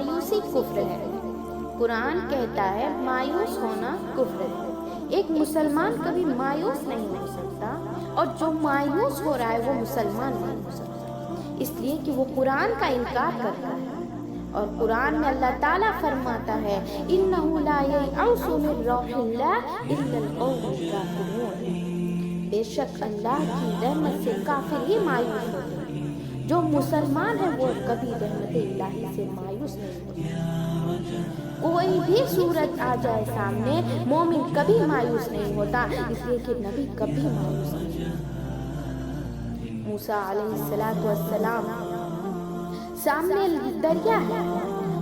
مایوسی کفر ہے۔ قرآن کہتا ہے مایوس ہونا کفر ہے۔ ایک مسلمان کبھی مایوس نہیں ہو سکتا، اور جو مایوس ہو رہا ہے وہ مسلمان نہیں ہو سکتا، اس لیے کہ وہ قرآن کا انکار کرتا ہے۔ اور قرآن میں اللہ تعالیٰ فرماتا ہے اِنَّهُ لَا يَيْأَسُ مِن رَّوْحِ اللَّهِ إِلَّا الْقَوْمُ الْكَافِرُونَ، بے شک اللہ کی رحمت سے کافر ہی مایوس ہوتے ہیں، جو مسلمان ہے وہ کبھی رحمت الہی سے مایوس نہیں ہوتے۔ کوئی بھی صورت آ جائے سامنے، مومن کبھی مایوس نہیں ہوتا، اس لیے کہ نبی کبھی مایوس نہیں ہوتا۔ موسیٰ علیہ السلام سامنے دریا ہے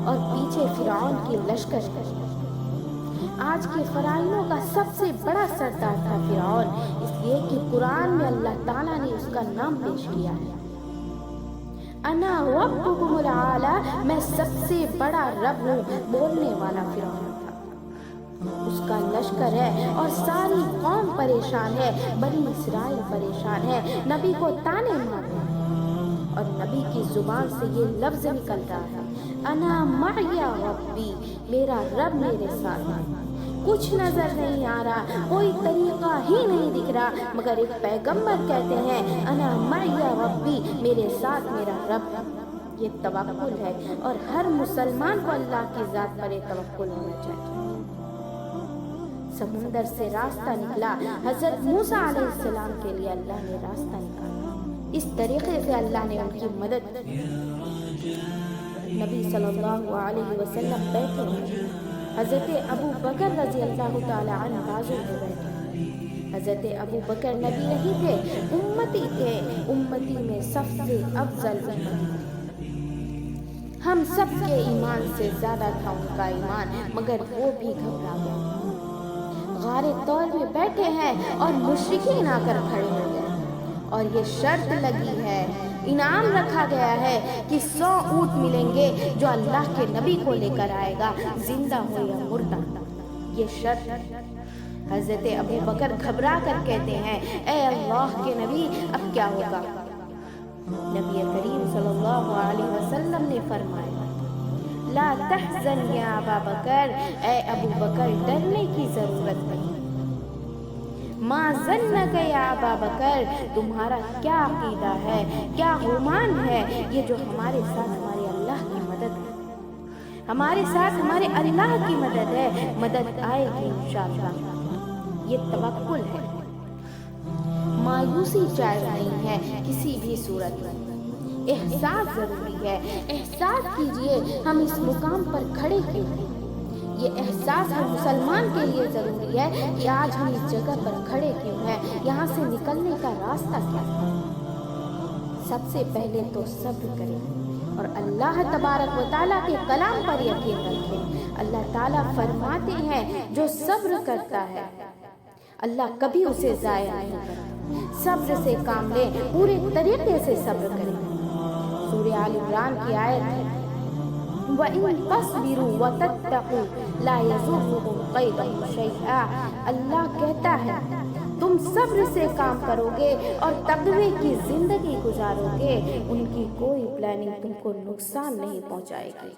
اور پیچھے فرعون کی لشکر ہے۔ آج کے فرعونوں کا سب سے بڑا سردار تھا فرعون، اس لیے کہ قرآن میں اللہ تعالیٰ نے اس کا نام پیش کیا ہے، انا ربکم الاعلی، میں سب سے بڑا رب ہوں، بولنے والا فرعون تھا۔ اس کا لشکر ہے اور ساری قوم پریشان ہے، بنی اسرائیل پریشان ہے، نبی کو تانے مار رہے ہیں، اور نبی کی زبان سے یہ لفظ نکل رہا ہے انا معی ربی، میرا رب میرے ساتھ ہے۔ کچھ نظر نہیں آ رہا، کوئی طریقہ ہی نہیں دکھ رہا، مگر ایک پیغمبر کہتے ہیں انا معی ربی، میرے ساتھ میرا رب۔ یہ توکل ہے، اور ہر مسلمان کو اللہ کی ذات پر توکل ہونا چاہیے۔ سمندر سے راستہ نکلا، حضرت موسیٰ علیہ السلام کے لیے اللہ نے راستہ نکالا، اس طریقے سے اللہ نے ان کی مدد کی۔ نبی صلی اللہ علیہ وسلم بیٹھے ہیں، حضرت ابو بکر رضی اللہ تعالی عنہ بازو میں بیٹھے۔ حضرت ابو بکر نبی نہیں تھے، امتی تھے، امتی میں سب سے افضل امتی، ہم سب کے ایمان سے زیادہ تھا ان کا ایمان، مگر وہ بھی گھبرا گئے۔ غار طور میں بیٹھے ہیں اور مشرکین آ کر کھڑے ہو گئے، اور یہ شرط لگی ہے، انعام رکھا گیا ہے کہ 100 اونٹ ملیں گے جو اللہ کے نبی کو لے کر آئے گا، زندہ ہو یا مردہ، یہ شرط۔ حضرت ابو بکر گھبرا کر کہتے ہیں اے اللہ کے نبی اب کیا ہوگا؟ نبی کریم صلی اللہ علیہ وسلم نے فرمایا لا تحزن یا ابا بکر، اے ابو بکر ڈرنے کی ضرورت نہیں۔ ما ظنک یا ابا بکر، تمہارا کیا عقیدہ ہے، کیا گمان ہے، یہ جو ہمارے ساتھ ہمارے اللہ کی مدد ہے، ہمارے ساتھ ہمارے اللہ کی مدد ہے، مدد آئے گی انشاءاللہ۔ یہ توکل ہے، مایوسی جائز نہیں ہے کسی بھی صورت میں، احساس ضروری ہے۔ احساس کیجئے ہم اس مقام پر کھڑے کیوں ہیں، یہ احساس ہر مسلمان کے لیے ضروری ہے کہ آج ہم اس جگہ پر کھڑے کیوں ہیں، یہاں سے نکلنے کا راستہ کیا ہے۔ سب سے پہلے تو صبر کریں اور اللہ تبارک و تعالیٰ کے کلام پر یقین رکھیں۔ اللہ تعالیٰ فرماتے ہیں جو صبر کرتا ہے اللہ کبھی اسے ضائع نہیں کرتا۔ صبر سے کام لیں، پورے طریقے سے صبر کریں۔ سورہ آل عمران کی آیت ہے وَإِن تَصْبِرُوا وَتَتَّقُوا لَا يَضُرُّكُمْ كَيْدُهُمْ شَيْئًا، اللہ کہتا ہے تم صبر سے کام کرو گے اور تقوی کی زندگی گزارو گے، ان کی کوئی پلاننگ تم کو نقصان نہیں پہنچائے گی۔